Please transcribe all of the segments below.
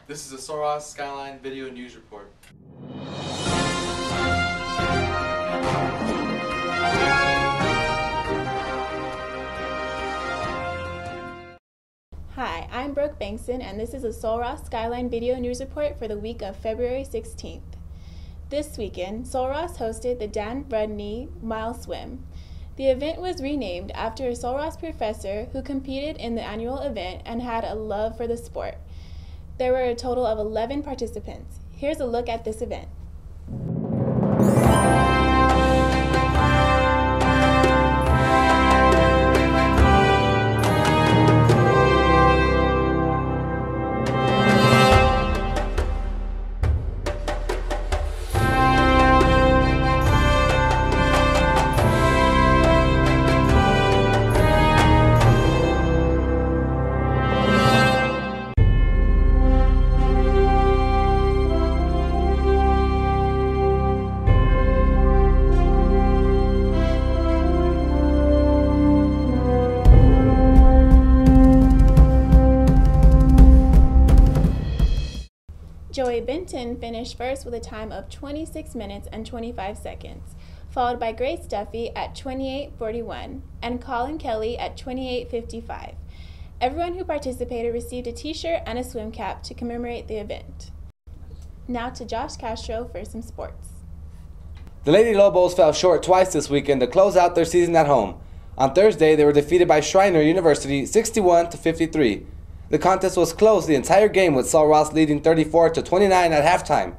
This is a Skyline video news report. Hi, I'm Brooke Bankson, and this is a Skyline video news report for the week of February 16th. This weekend, Solross hosted the Dan Rudney Mile Swim. The event was renamed after a Solross professor who competed in the annual event and had a love for the sport. There were a total of 11 participants. Here's a look at this event. Joey Benton finished first with a time of 26 minutes and 25 seconds, followed by Grace Duffy at 28:41 and Colin Kelly at 28:55. Everyone who participated received a t-shirt and a swim cap to commemorate the event. Now to Josh Castro for some sports. The Lady Lobos fell short twice this weekend to close out their season at home. On Thursday, they were defeated by Schreiner University 61-53. The contest was close the entire game, with Solross leading 34-29 at halftime.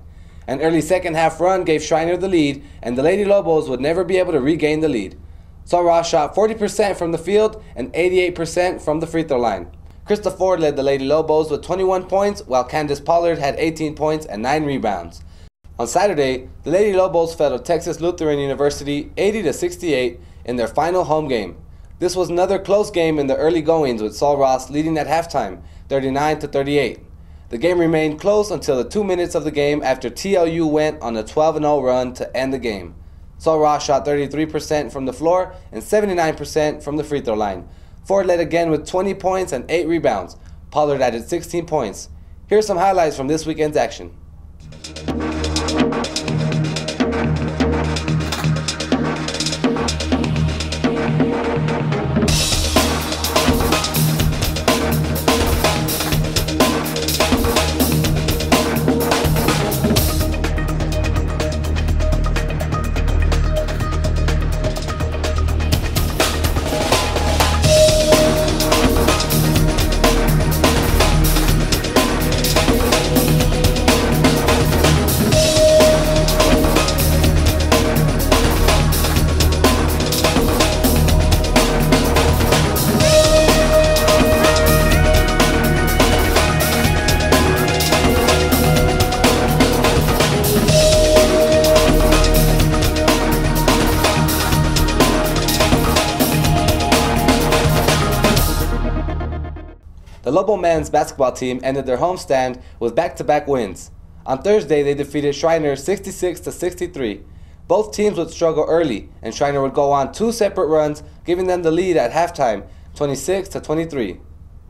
An early second-half run gave Schreiner the lead, and the Lady Lobos would never be able to regain the lead. Solross shot 40% from the field and 88% from the free throw line. Krista Ford led the Lady Lobos with 21 points, while Candace Pollard had 18 points and 9 rebounds. On Saturday, the Lady Lobos fell to Texas Lutheran University 80-68 in their final home game. This was another close game in the early goings, with Solross leading at halftime, 39-38. The game remained close until the 2 minutes of the game after TLU went on a 12-0 run to end the game. Solross shot 33% from the floor and 79% from the free throw line. Ford led again with 20 points and 8 rebounds. Pollard added 16 points. Here's some highlights from this weekend's action. The Lobo men's basketball team ended their homestand with back-to-back wins. On Thursday, they defeated Schreiner 66-63. Both teams would struggle early, and Schreiner would go on 2 separate runs, giving them the lead at halftime, 26-23.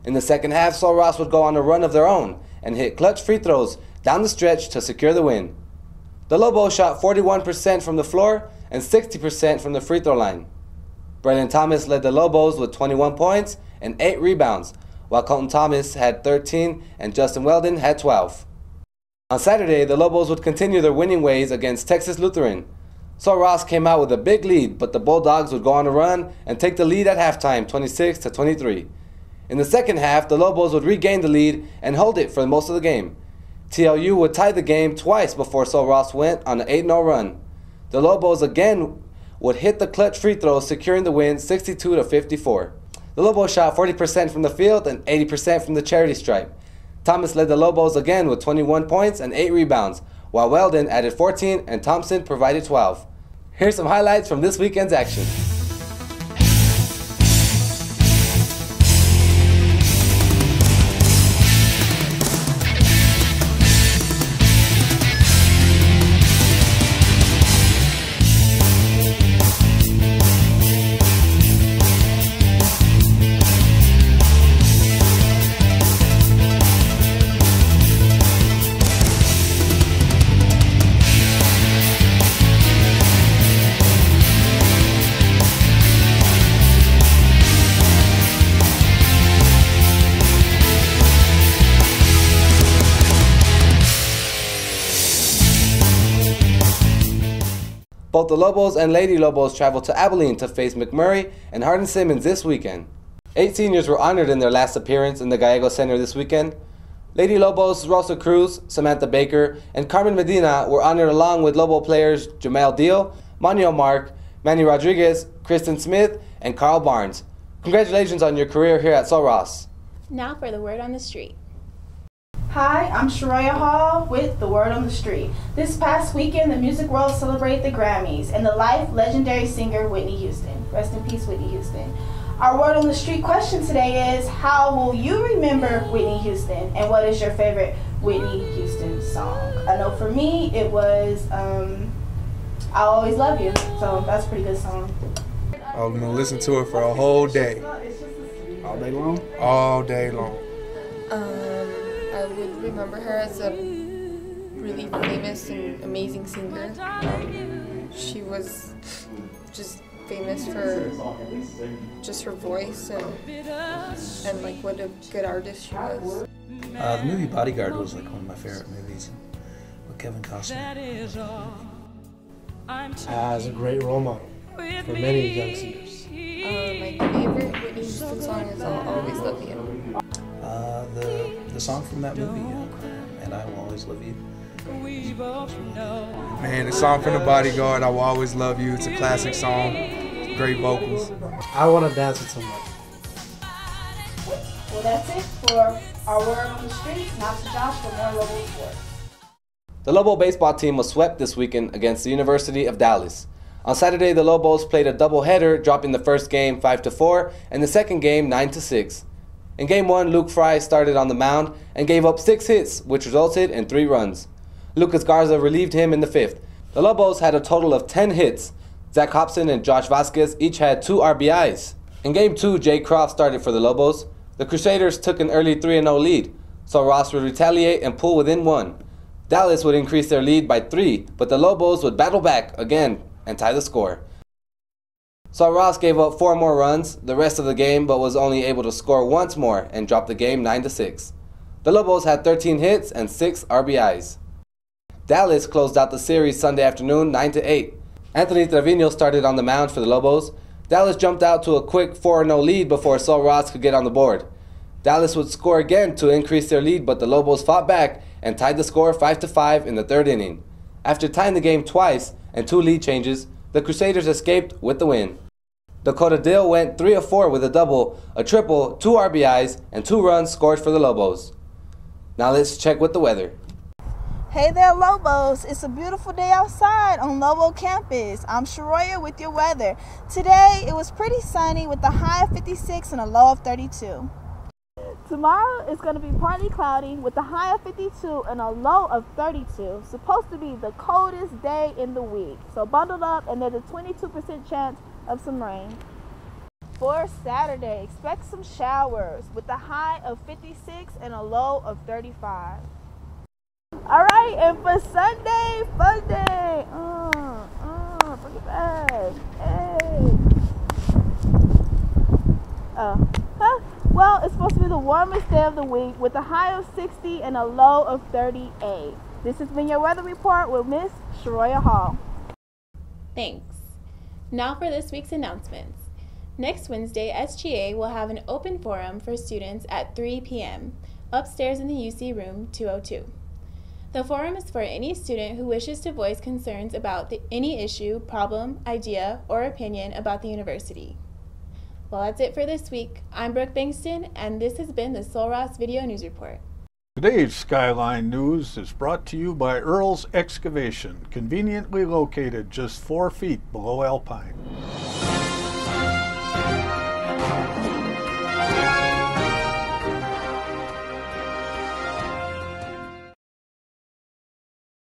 In the second half, Solross would go on a run of their own and hit clutch free throws down the stretch to secure the win. The Lobos shot 41% from the floor and 60% from the free throw line. Brennan Thomas led the Lobos with 21 points and 8 rebounds, while Colton Thomas had 13 and Justin Weldon had 12. On Saturday, the Lobos would continue their winning ways against Texas Lutheran. Solross came out with a big lead, but the Bulldogs would go on a run and take the lead at halftime, 26-23. In the second half, the Lobos would regain the lead and hold it for most of the game. TLU would tie the game twice before Solross went on an 8-0 run. The Lobos again would hit the clutch free throws, securing the win 62-54. The Lobos shot 40% from the field and 80% from the charity stripe. Thomas led the Lobos again with 21 points and 8 rebounds, while Weldon added 14 and Thompson provided 12. Here's some highlights from this weekend's action. Both the Lobos and Lady Lobos traveled to Abilene to face McMurray and Hardin-Simmons this weekend. 8 seniors were honored in their last appearance in the Gallego Center this weekend. Lady Lobos' Rosa Cruz, Samantha Baker, and Carmen Medina were honored along with Lobo players Jamel Deal, Manuel Mark, Manny Rodriguez, Kristen Smith, and Carl Barnes. Congratulations on your career here at Sul Ross. Now for the word on the street. Hi, I'm Shreya Hall with The Word on the Street. This past weekend, the music world celebrated the Grammys and the life legendary singer Whitney Houston. Rest in peace, Whitney Houston. Our Word on the Street question today is, how will you remember Whitney Houston, and what is your favorite Whitney Houston song? I know for me, it was I'll Always Love You, so that's a pretty good song. I'm gonna listen to it for a whole day. All day long? All day long. I would remember her as a really famous and amazing singer. She was just famous for just her voice and like what a good artist she was. The movie Bodyguard was like one of my favorite movies with Kevin Costner. As a great role model for many young singers. My favorite Whitney Houston song is I'll Always Love You. The song from that movie, And I Will Always Love You. Man, the song from The Bodyguard, I Will Always Love You. It's a classic song. Great vocals. I want to dance with somebody. Well, that's it for our Word on the Street. Now to Josh for more Lobo sports. The Lobo baseball team was swept this weekend against the University of Dallas. On Saturday, the Lobos played a doubleheader, dropping the first game 5-4 and the second game 9-6. In Game 1, Luke Fry started on the mound and gave up 6 hits, which resulted in 3 runs. Lucas Garza relieved him in the 5th. The Lobos had a total of 10 hits. Zach Hobson and Josh Vasquez each had 2 RBIs. In Game 2, Jay Croft started for the Lobos. The Crusaders took an early 3-0 lead, so Ross would retaliate and pull within 1. Dallas would increase their lead by 3, but the Lobos would battle back again and tie the score. So Ross gave up 4 more runs the rest of the game, but was only able to score once more and dropped the game 9-6. The Lobos had 13 hits and 6 RBIs. Dallas closed out the series Sunday afternoon 9-8. Anthony Trevino started on the mound for the Lobos. Dallas jumped out to a quick 4-0 lead before Sul Ross could get on the board. Dallas would score again to increase their lead, but the Lobos fought back and tied the score 5-5 in the 3rd inning. After tying the game twice and 2 lead changes, the Crusaders escaped with the win. Dakota Dill went 3 of 4 with a double, a triple, 2 RBIs, and 2 runs scored for the Lobos. Now let's check with the weather. Hey there, Lobos. It's a beautiful day outside on Lobo campus. I'm Sharoya with your weather. Today, it was pretty sunny with a high of 56 and a low of 32. Tomorrow, it's going to be partly cloudy with a high of 52 and a low of 32. Supposed to be the coldest day in the week. So bundle up, and there's a 22% chance of some rain. For Saturday, expect some showers with a high of 56 and a low of 35. Alright, and for Sunday, fun day. Bring it back. Hey. Well, it's supposed to be the warmest day of the week with a high of 60 and a low of 38. This has been your weather report with Miss Sharoya Hall. Thanks. Now for this week's announcements. Next Wednesday, SGA will have an open forum for students at 3 p.m. upstairs in the UC room 202. The forum is for any student who wishes to voice concerns about any issue, problem, idea, or opinion about the university. Well, that's it for this week. I'm Brooke Bankston, and this has been the Sul Ross Video News Report. Today's Skyline News is brought to you by Earl's Excavation, conveniently located just 4 feet below Alpine.